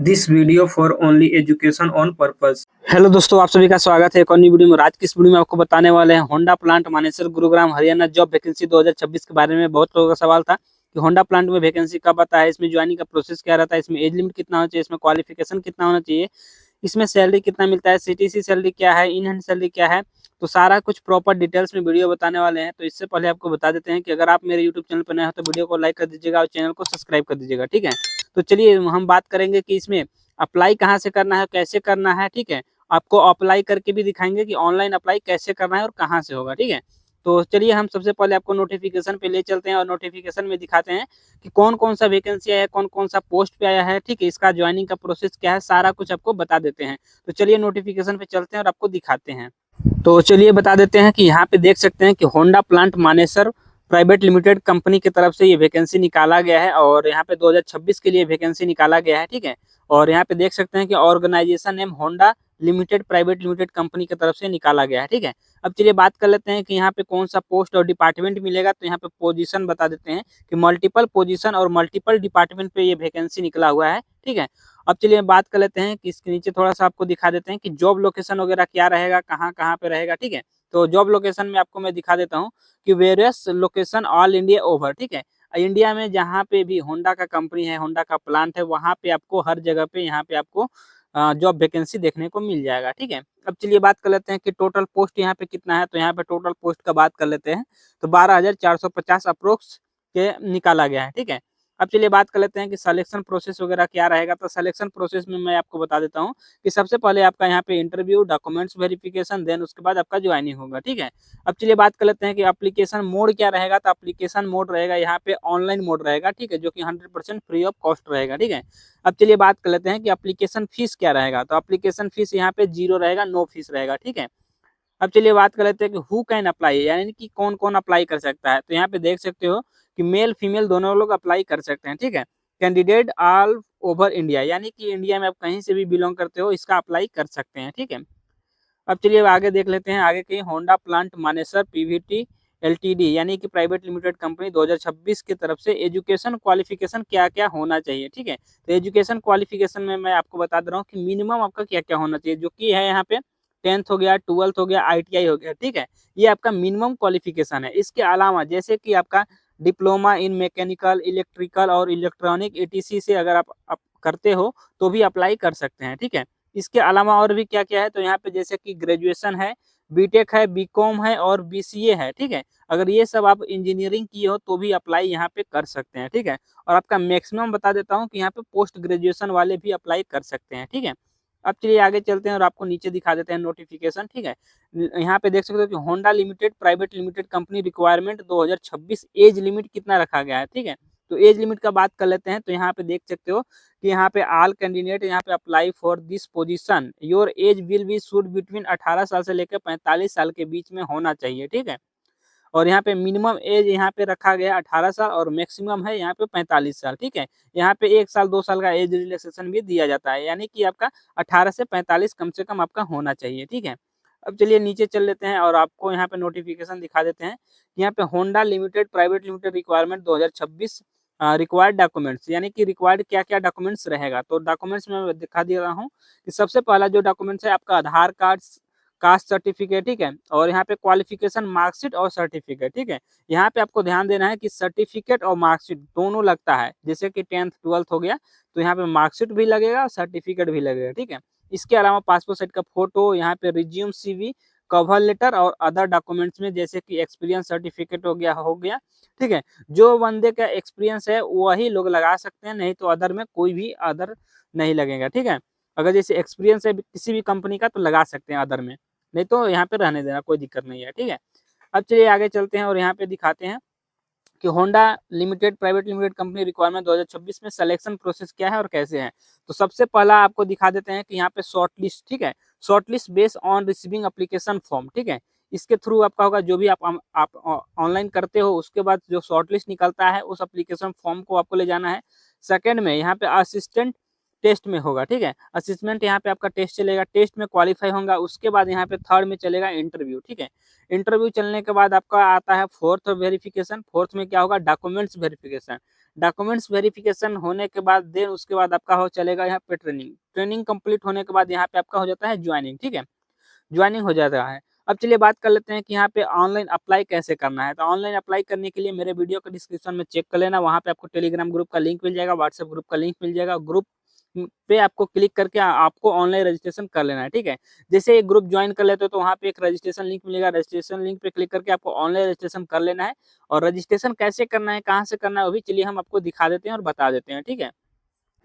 This video for only education on purpose. Hello दोस्तों, आप सभी का स्वागत है एक और नई वीडियो में। आज की इस वीडियो में आपको बताने वाले हैं Honda plant Manesar Gurugram Haryana job vacancy 2026 के बारे में। बहुत लोगों का सवाल था कि होंडा प्लांट में वैकेंसी कब आता है, इसमें ज्वाइनिंग का प्रोसेस क्या रहता है, इसमें एज लिमिट कितना होना चाहिए, इसमें क्वालिफिकेशन कितना होना चाहिए, इसमें सैलरी कितना मिलता है, सीटीसी सैलरी क्या है, इन हैंड सैलरी क्या है। तो सारा कुछ प्रॉपर डिटेल्स में वीडियो बताने वाले हैं। तो इससे पहले आपको बता देते हैं कि अगर आप मेरे यूट्यूब चैनल पर नए हो तो वीडियो को लाइक कर दीजिएगा और चैनल को सब्सक्राइब कर दीजिएगा, ठीक है। तो चलिए हम बात करेंगे कि इसमें अप्लाई कहाँ से करना है, कैसे करना है, ठीक है। आपको अप्लाई करके भी दिखाएंगे कि ऑनलाइन अप्लाई कैसे करना है और कहाँ से होगा, ठीक है। तो चलिए हम सबसे पहले आपको नोटिफिकेशन पे ले चलते हैं और नोटिफिकेशन में दिखाते हैं कि कौन कौन सा वैकेंसी आया है, कौन कौन सा पोस्ट पे आया है, ठीक है। इसका ज्वाइनिंग का प्रोसेस क्या है, सारा कुछ आपको बता देते हैं। तो चलिए नोटिफिकेशन पे चलते हैं और आपको दिखाते हैं। तो चलिए बता देते हैं कि यहाँ पे देख सकते हैं कि Honda plant Manesar private limited company की तरफ से ये वैकेंसी निकाला गया है और यहाँ पे 2026 के लिए वैकेंसी निकाला गया है, ठीक है। और यहाँ पे देख सकते हैं कि organisation name Honda limited private limited company की तरफ से निकाला गया है, ठीक है। अब चलिए बात कर लेते हैं कि यहाँ पे कौन सा पोस्ट और डिपार्टमेंट मिलेगा। तो यहाँ पे पोजीशन बता देते हैं कि मल्टीपल पोजीशन और मल्टीपल डिपार्टमेंट पे ये वैकेंसी निकला हुआ है, ठीक है। अब चलिए बात कर लेते हैं कि इसके नीचे थोड़ा सा आपको दिखा देते हैं कि जॉब लोकेशन वगैरह क्या रहेगा, कहाँ कहाँ पे रहेगा, ठीक है। तो जॉब लोकेशन में आपको मैं दिखा देता हूँ कि various location all India over, ठीक है। इंडिया में जहाँ पे भी होंडा का कंपनी है, होंडा का प्लांट है, वहाँ पे आपको हर जगह पे यहाँ पे आपको जॉब वैकेंसी देखने को मिल जाएगा, ठीक है। अब चलिए बात कर लेते हैं कि टोटल पोस्ट यहाँ पे कितना है। तो यहाँ पे टोटल पोस्ट का बात कर लेते हैं तो 12,450 अप्रोक्स के निकाला गया है, ठीक है। अब चलिए बात कर लेते हैं कि सिलेक्शन प्रोसेस वगैरह क्या रहेगा। तो सिलेक्शन प्रोसेस में मैं आपको बता देता हूँ कि सबसे पहले आपका यहाँ पे इंटरव्यू, डॉक्यूमेंट्स वेरिफिकेशन, देन उसके बाद आपका ज्वाइनिंग होगा, ठीक है। अब चलिए बात कर लेते हैं कि एप्लीकेशन मोड क्या रहेगा। तो एप्लीकेशन मोड रहेगा यहाँ पे ऑनलाइन मोड रहेगा, ठीक है, जो कि 100% फ्री ऑफ कॉस्ट रहेगा, ठीक है। अब चलिए बात कर लेते हैं कि एप्लीकेशन फीस क्या रहेगा। तो एप्लीकेशन फीस यहाँ पे 0 रहेगा, नो फीस रहेगा, ठीक है। अब चलिए बात कर लेते हैं कि हु कैन अप्लाई, यानी कि कौन कौन अप्लाई कर सकता है। तो यहाँ पे देख सकते हो कि मेल फीमेल दोनों लोग अप्लाई कर सकते हैं, ठीक है। कैंडिडेट ऑल ओवर इंडिया, यानी कि इंडिया में आप कहीं से भी बिलोंग करते हो इसका अप्लाई कर सकते हैं, ठीक है। अब चलिए आगे देख लेते हैं आगे की Honda plant Manesar Pvt LTD, यानी कि प्राइवेट लिमिटेड कंपनी 2026 की तरफ से एजुकेशन क्वालिफिकेशन क्या क्या होना चाहिए, ठीक है। तो एजुकेशन क्वालिफिकेशन में मैं आपको बता दे रहा हूँ कि मिनिमम आपका क्या क्या होना चाहिए, जो कि है यहाँ पे 10th हो गया, 12th हो गया, आईटीआई हो गया, ठीक है। ये आपका मिनिमम क्वालिफिकेशन है। इसके अलावा जैसे कि आपका डिप्लोमा इन मैकेनिकल, इलेक्ट्रिकल और इलेक्ट्रॉनिक एटीसी से अगर आप करते हो तो भी अप्लाई कर सकते हैं, ठीक है। इसके अलावा और भी क्या क्या है, तो यहाँ पे जैसे कि ग्रेजुएशन है, बीटेक है, बीकॉम है और बीसीए है, ठीक है। अगर ये सब आप इंजीनियरिंग किए हो तो भी अप्लाई यहाँ पे कर सकते हैं, ठीक है। और आपका मैक्सिमम बता देता हूँ कि यहाँ पे पोस्ट ग्रेजुएशन वाले भी अप्लाई कर सकते हैं, ठीक है। अब चलिए आगे चलते हैं और आपको नीचे दिखा देते हैं नोटिफिकेशन, ठीक है। यहाँ पे देख सकते हो कि Honda limited private limited company requirement 2026 age limit कितना रखा गया है, ठीक है। तो एज लिमिट का बात कर लेते हैं। तो यहाँ पे देख सकते हो कि यहाँ पे ऑल कैंडिडेट यहाँ पे apply for this position, your age will be should between 18 साल से लेकर 45 साल के बीच में होना चाहिए, ठीक है। और यहाँ पे मिनिमम एज यहाँ पे रखा गया 18 साल और मैक्सिमम है यहाँ पे 45 साल, ठीक है। यहाँ पे 1 साल 2 साल का एज रिलैक्सेशन भी दिया जाता है, यानी कि आपका 18 से 45 कम से कम आपका होना चाहिए, ठीक है। अब चलिए नीचे चल लेते हैं और आपको यहाँ पे नोटिफिकेशन दिखा देते हैं। यहाँ पे Honda limited private limited requirement 2026 required documents, यानी कि रिक्वायर्ड क्या क्या डॉक्यूमेंट्स रहेगा। तो डॉक्यूमेंट्स में दिखा दे रहा हूँ कि सबसे पहला जो डॉक्यूमेंट्स है आपका आधार कार्ड, कास्ट सर्टिफिकेट, ठीक है। और यहाँ पे क्वालिफिकेशन मार्कशीट और सर्टिफिकेट, ठीक है। यहाँ पे आपको ध्यान देना है कि सर्टिफिकेट और मार्कशीट दोनों लगता है। जैसे कि 10th 12th हो गया तो यहाँ पे मार्कशीट भी लगेगा और सर्टिफिकेट भी लगेगा, ठीक है। इसके अलावा पासपोर्ट साइज का फोटो, यहाँ पे रिज्यूम, सीवी, कवर लेटर और अदर डॉक्यूमेंट्स में जैसे कि एक्सपीरियंस सर्टिफिकेट हो गया, ठीक है। जो बंदे का एक्सपीरियंस है वही लोग लगा सकते हैं, नहीं तो अदर में कोई भी अदर नहीं लगेगा, ठीक है। अगर जैसे एक्सपीरियंस है किसी भी कंपनी का तो लगा सकते हैं अदर में, नहीं तो यहाँ पे रहने देना, कोई दिक्कत नहीं है, ठीक है। अब चलिए आगे चलते हैं और यहाँ पे दिखाते हैं कि Honda limited private limited company requirement 2026 में सिलेक्शन प्रोसेस क्या है और कैसे है। तो सबसे पहला आपको दिखा देते हैं कि यहाँ पे शॉर्ट लिस्ट, ठीक है। Short list based on receiving application form, ठीक है। इसके थ्रू आपका होगा जो भी आप ऑनलाइन करते हो उसके बाद जो शॉर्ट लिस्ट निकलता है उस एप्लीकेशन फॉर्म को आपको ले जाना है। सेकंड में यहाँ पे असिस्टेंट टेस्ट में होगा, ठीक है। असिस्मेंट यहाँ पे आपका टेस्ट चलेगा, टेस्ट में क्वालिफाई होगा, उसके बाद यहाँ पे थर्ड में चलेगा इंटरव्यू, ठीक है। इंटरव्यू चलने के बाद आपका आता है फोर्थ वेरिफिकेशन। फोर्थ में क्या होगा, डॉक्यूमेंट्स वेरिफिकेशन। डॉक्यूमेंट्स वेरिफिकेशन होने के बाद देन उसके बाद आपका हो चलेगा यहाँ पे ट्रेनिंग कंप्लीट होने के बाद यहाँ पे आपका हो जाता है ज्वाइनिंग। ठीक है, ज्वाइनिंग हो जाता है। अब चलिए बात कर लेते हैं कि यहाँ पे ऑनलाइन अप्लाई कैसे करना है। तो ऑनलाइन अप्लाई करने के लिए मेरे वीडियो के डिस्क्रिप्शन में चेक कर लेना, वहाँ पे आपको टेलीग्राम ग्रुप का लिंक मिल जाएगा, व्हाट्सएप ग्रुप का लिंक मिल जाएगा। ग्रुप पे आपको क्लिक करके आपको ऑनलाइन रजिस्ट्रेशन कर लेना है। ठीक है, जैसे एक ग्रुप ज्वाइन कर लेते हो तो वहाँ पे एक रजिस्ट्रेशन लिंक मिलेगा, रजिस्ट्रेशन लिंक पे क्लिक करके आपको ऑनलाइन रजिस्ट्रेशन कर लेना है। और रजिस्ट्रेशन कैसे करना है, कहाँ से करना है, वो भी चलिए हम आपको दिखा देते हैं और बता देते हैं। ठीक है,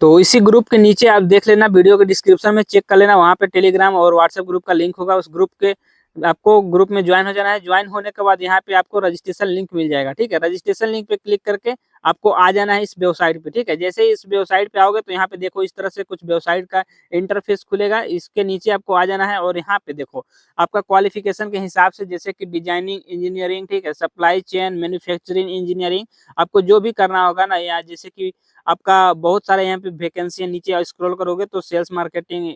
तो इसी ग्रुप के नीचे आप देख लेना, वीडियो के डिस्क्रिप्शन में चेक कर लेना, वहाँ पे टेलीग्राम और व्हाट्सएप ग्रुप का लिंक होगा। उस ग्रुप के आपको ग्रुप में ज्वाइन हो जाना है। ज्वाइन होने के बाद यहाँ पे आपको रजिस्ट्रेशन लिंक मिल जाएगा। ठीक है, रजिस्ट्रेशन लिंक पे क्लिक करके आपको आ जाना है इस वेबसाइट पे। ठीक है, जैसे ही इस वेबसाइट पे आओगे तो यहाँ पे देखो इस तरह से कुछ वेबसाइट का इंटरफेस खुलेगा। इसके नीचे आपको आ जाना है और यहाँ पे देखो आपका क्वालिफिकेशन के हिसाब से, जैसे कि डिजाइनिंग इंजीनियरिंग, ठीक है, सप्लाई चेन, मैन्युफैक्चरिंग इंजीनियरिंग, आपको जो भी करना होगा ना, या जैसे कि आपका बहुत सारे यहाँ पे वैकेंसी है, नीचे स्क्रॉल करोगे तो सेल्स मार्केटिंग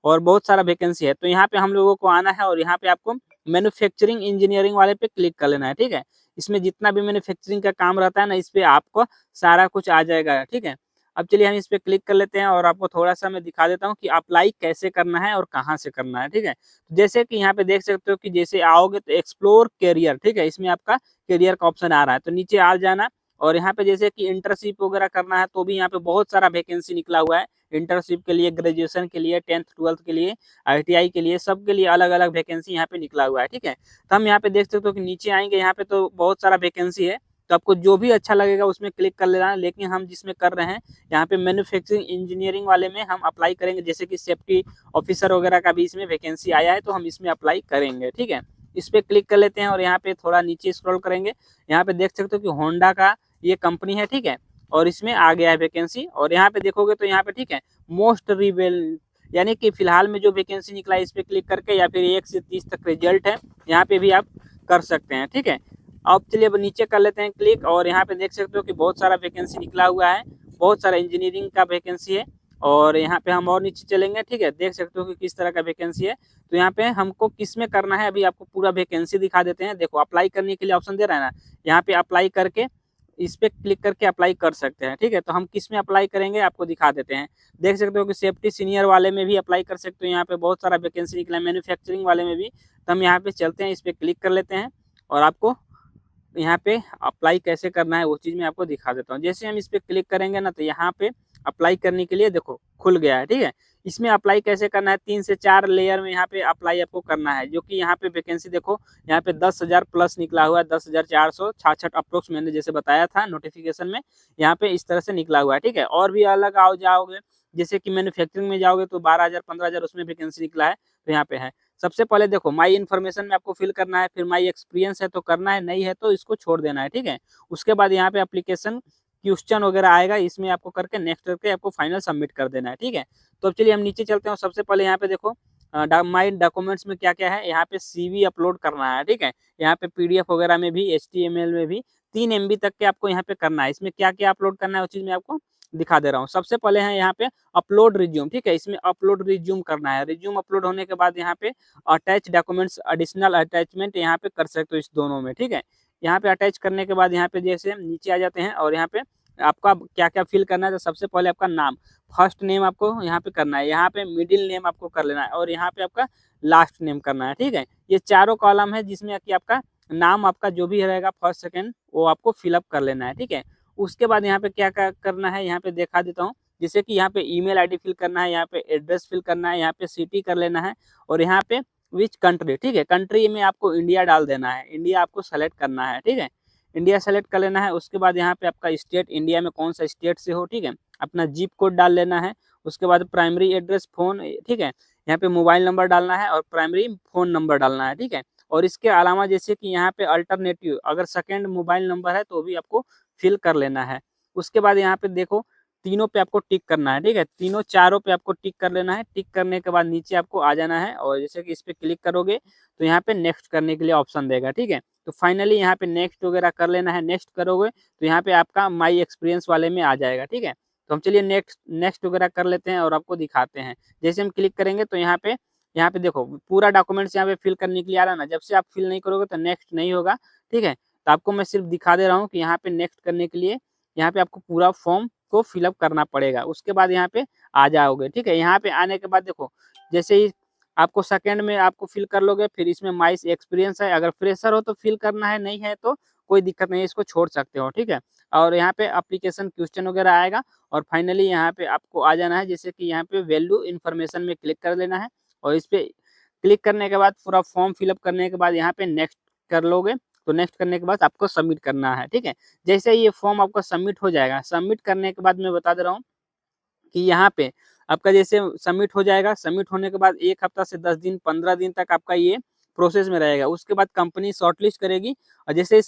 और बहुत सारा वैकेंसी है। तो यहाँ पे हम लोगों को आना है और यहाँ पे आपको मैन्युफैक्चरिंग इंजीनियरिंग वाले पे क्लिक कर लेना है। ठीक है, इसमें जितना भी मैन्युफैक्चरिंग का काम रहता है ना, इस पे आपको सारा कुछ आ जाएगा। ठीक है, अब चलिए हम इस पे क्लिक कर लेते हैं और आपको थोड़ा सा मैं दिखा देता हूँ कि अप्लाई कैसे करना है और कहाँ से करना है। ठीक है, जैसे कि यहाँ पे देख सकते हो कि जैसे आओगे तो एक्सप्लोर करियर, ठीक है, इसमें आपका करियर का ऑप्शन आ रहा है, तो नीचे आ जाना। और यहाँ पे जैसे कि इंटर्नशिप वगैरह करना है तो भी यहाँ पे बहुत सारा वैकेंसी निकला हुआ है। इंटर्नशिप के लिए, ग्रेजुएशन के लिए, 10th 12th के लिए, ITI के लिए, सबके लिए अलग अलग वैकेंसी यहाँ पे निकला हुआ है। ठीक है, तो हम यहाँ पे देख सकते हो कि नीचे आएंगे, यहाँ पे तो बहुत सारा वैकेंसी है, तो आपको जो भी अच्छा लगेगा उसमें क्लिक कर लेना है। लेकिन हम जिसमें कर रहे हैं यहाँ पे मैन्युफैक्चरिंग इंजीनियरिंग वाले में हम अप्लाई करेंगे, जैसे कि सेफ्टी ऑफिसर वगैरह का भी इसमें वैकेंसी आया है, तो हम इसमें अप्लाई करेंगे। ठीक है, इस पे क्लिक कर लेते हैं और यहाँ पे थोड़ा नीचे स्क्रॉल करेंगे, यहाँ पे देख सकते हो कि होंडा का ये कंपनी है। ठीक है, और इसमें आ गया है वैकेंसी, और यहाँ पे देखोगे तो यहाँ पे ठीक है मोस्ट रिवेल, यानी कि फिलहाल में जो वैकेंसी निकला है इस पे क्लिक करके, या फिर 1 से 30 तक रिजल्ट है, यहाँ पे भी आप कर सकते हैं। ठीक है, अब चलिए अब नीचे कर लेते हैं क्लिक, और यहाँ पे देख सकते हो कि बहुत सारा वैकेंसी निकला हुआ है, बहुत सारा इंजीनियरिंग का वैकेंसी है। और यहाँ पे हम और नीचे चलेंगे, ठीक है, देख सकते हो कि किस तरह का वैकेंसी है। तो यहाँ पे हमको किस में करना है, अभी आपको पूरा वैकेंसी दिखा देते हैं। देखो अप्लाई करने के लिए ऑप्शन दे रहा है ना, यहाँ पे अप्लाई करके इस पे क्लिक करके अप्लाई कर सकते हैं। ठीक है, तो हम किस में अप्लाई करेंगे आपको दिखा देते हैं। देख सकते हो कि सेफ्टी सीनियर वाले में भी अप्लाई कर सकते हो, यहाँ पे बहुत सारा वैकेंसी निकला है, मैन्युफैक्चरिंग वाले में भी। तो हम यहाँ पे चलते हैं, इस पे क्लिक कर लेते हैं और आपको यहाँ पे अप्लाई कैसे करना है वो चीज़ मैं आपको दिखा देता हूँ। जैसे हम इस पे क्लिक करेंगे ना, तो यहाँ पे अप्लाई करने के लिए देखो खुल गया है। ठीक है, इसमें अप्लाई कैसे करना है, 3 से 4 लेयर में यहाँ पे अप्लाई आपको करना है, जो कि यहाँ पे वैकेंसी देखो यहाँ पे 10,000 प्लस निकला हुआ है, 10,466 अप्रोक्स, मैंने जैसे बताया था नोटिफिकेशन में, यहाँ पे इस तरह से निकला हुआ है। ठीक है, और भी अलग आओ जाओगे, जैसे कि मैन्युफैक्चरिंग में जाओगे तो 12,000 15,000 उसमें वैकेंसी निकला है, तो यहाँ पे है। सबसे पहले देखो माई इन्फॉर्मेशन में आपको फिल करना है, फिर माई एक्सपीरियंस है तो करना है, नहीं है तो इसको छोड़ देना है। ठीक है, उसके बाद यहाँ पे एप्लीकेशन क्वेश्चन वगैरह आएगा, इसमें आपको करके नेक्स्ट करके आपको फाइनल सबमिट कर देना है। ठीक है, तो अब चलिए हम नीचे चलते हैं। सबसे पहले यहाँ पे देखो माई डॉक्यूमेंट्स में क्या क्या है, यहाँ पे CV अपलोड करना है। ठीक है, यहाँ पे PDF वगैरह में भी, HTML में भी 3 MB तक के आपको यहाँ पे करना है। इसमें क्या क्या अपलोड करना है उस चीज़ में आपको दिखा दे रहा हूँ। सबसे पहले है यहाँ पे अपलोड रिज्यूम। ठीक है, इसमें अपलोड रिज्यूम करना है। रिज्यूम अपलोड होने के बाद यहाँ पे अटैच डॉक्यूमेंट्स, एडिशनल अटैचमेंट यहाँ पे कर सकते हो इस दोनों में। ठीक है, यहाँ पे अटैच करने के बाद यहाँ पे जैसे नीचे आ जाते हैं और यहाँ पे आपका क्या क्या फिल करना है। तो सबसे पहले आपका नाम, फर्स्ट नेम आपको यहाँ पे करना है, यहाँ पे मिडिल नेम आपको कर लेना है, और यहाँ पे आपका लास्ट नेम करना है। ठीक है, ये चारों कॉलम है जिसमें कि आपका नाम आपका जो भी रहेगा फर्स्ट सेकंड वो आपको फिलअप कर लेना है। ठीक है, उसके बाद यहाँ पे क्या क्या करना है यहाँ पे दिखा देता हूँ। जैसे कि यहाँ पे ईमेल आईडी फिल करना है, यहाँ पे एड्रेस फिल करना है, यहाँ पे सिटी कर लेना है, और यहाँ पे विच कंट्री। ठीक है, कंट्री में आपको इंडिया डाल देना है, इंडिया आपको सेलेक्ट करना है। ठीक है, इंडिया सेलेक्ट कर लेना है। उसके बाद यहाँ पे आपका स्टेट, इंडिया में कौन सा स्टेट से हो। ठीक है, अपना जिप कोड डाल लेना है। उसके बाद प्राइमरी एड्रेस फोन, ठीक है, यहाँ पे मोबाइल नंबर डालना है और प्राइमरी फोन नंबर डालना है। ठीक है, और इसके अलावा जैसे कि यहाँ पे अल्टरनेटिव अगर सेकेंड मोबाइल नंबर है तो भी आपको फिल कर लेना है। उसके बाद यहाँ पे देखो तीनों पे आपको टिक करना है। ठीक है, तीनों चारों पे आपको टिक कर लेना है। टिक करने के बाद नीचे आपको आ जाना है, और जैसे कि इस पे क्लिक करोगे तो यहाँ पे नेक्स्ट करने के लिए ऑप्शन देगा। ठीक है, तो फाइनली यहाँ पे नेक्स्ट वगैरह कर लेना है। नेक्स्ट करोगे तो यहाँ पे आपका माई एक्सपीरियंस वाले में आ जाएगा। ठीक है, तो हम चलिए नेक्स्ट नेक्स्ट वगैरह कर लेते हैं और आपको दिखाते हैं। जैसे हम क्लिक करेंगे तो यहाँ पे देखो पूरा डॉक्यूमेंट्स यहाँ पे फिल करने के लिए आ रहा है ना, जब से आप फिल नहीं करोगे तो नेक्स्ट नहीं होगा। ठीक है, तो आपको मैं सिर्फ दिखा दे रहा हूँ कि यहाँ पे नेक्स्ट करने के लिए यहाँ पे आपको पूरा फॉर्म को फिलअप करना पड़ेगा। उसके बाद यहाँ पे आ जाओगे, ठीक है। यहाँ पे आने के बाद देखो, जैसे ही आपको सेकंड में आपको फिल कर लोगे, फिर इसमें माई एक्सपीरियंस है, अगर फ्रेशर हो तो फिल करना है, नहीं है तो कोई दिक्कत नहीं है, इसको छोड़ सकते हो, ठीक है। और यहाँ पे एप्लीकेशन क्वेश्चन वगैरह आएगा और फाइनली यहाँ पे आपको आ जाना है, जैसे कि यहाँ पे वैल्यू इन्फॉर्मेशन में क्लिक कर लेना है और इस पे क्लिक करने के बाद पूरा फॉर्म फिलअप करने के बाद यहाँ पे नेक्स्ट कर लोगे। तो नेक्स्ट करने के बाद आपको सबमिट करना है, ठीक है। जैसे ये फॉर्म आपका सबमिट हो जाएगा, सबमिट करने के बाद मैं बता दे रहा हूँ कि यहाँ पे आपका जैसे सबमिट हो जाएगा, सबमिट होने के बाद 1 हफ्ता से 10 दिन 15 दिन तक आपका ये प्रोसेस में रहेगा। उसके बाद कंपनी शॉर्टलिस्ट करेगी और जैसे ही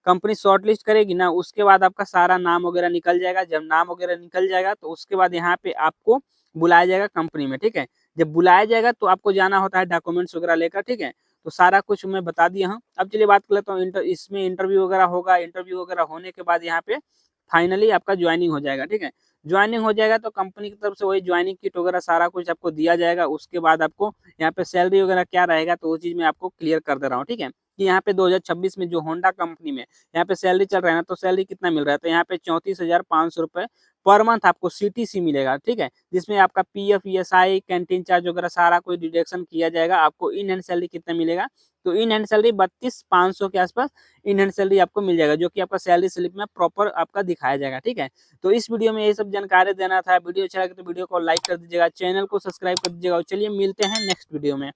कंपनी शॉर्टलिस्ट करेगी ना, उसके बाद आपका सारा नाम वगैरह निकल जाएगा। जब नाम वगैरह निकल जाएगा तो उसके बाद यहाँ पे आपको बुलाया जाएगा कंपनी में, ठीक है। जब बुलाया जाएगा तो आपको जाना होता है डॉक्यूमेंट्स वगैरह लेकर, ठीक है। तो सारा कुछ मैं बता दिया हूँ। अब चलिए बात कर लेता हूँ इसमें इंटरव्यू वगैरह होगा। इंटरव्यू वगैरह होने के बाद यहाँ पे फाइनली आपका ज्वाइनिंग हो जाएगा, ठीक है। ज्वाइनिंग हो जाएगा तो कंपनी की तरफ से वही ज्वाइनिंग किट वगैरह सारा कुछ आपको दिया जाएगा। उसके बाद आपको यहाँ पे सैलरी वगैरह क्या रहेगा तो वो चीज़ मैं आपको क्लियर कर दे रहा हूँ, ठीक है। कि यहाँ पे 2026 में जो होंडा कंपनी में यहाँ पे सैलरी चल रहा है ना, तो सैलरी कितना मिल रहा है, तो यहाँ पे 34,500 रुपये पर मंथ आपको सीटीसी मिलेगा, ठीक है। जिसमें आपका पीएफ, ईएसआई, कैंटीन चार्ज वगैरह सारा कोई डिडक्शन किया जाएगा। आपको इन हैंड सैलरी कितना मिलेगा, तो इन हैंड सैलरी 32,500 के आसपास इन हैंड सैलरी आपको मिल जाएगा, जो कि आपका सैलरी स्लिप में प्रॉपर आपका दिखाया जाएगा, ठीक है। तो इस वीडियो में ये सब जानकारी देना था। वीडियो अच्छा लगे तो वीडियो को लाइक कर दीजिएगा, चैनल को सब्सक्राइब कर दीजिएगा और चलिए मिलते हैं नेक्स्ट वीडियो में।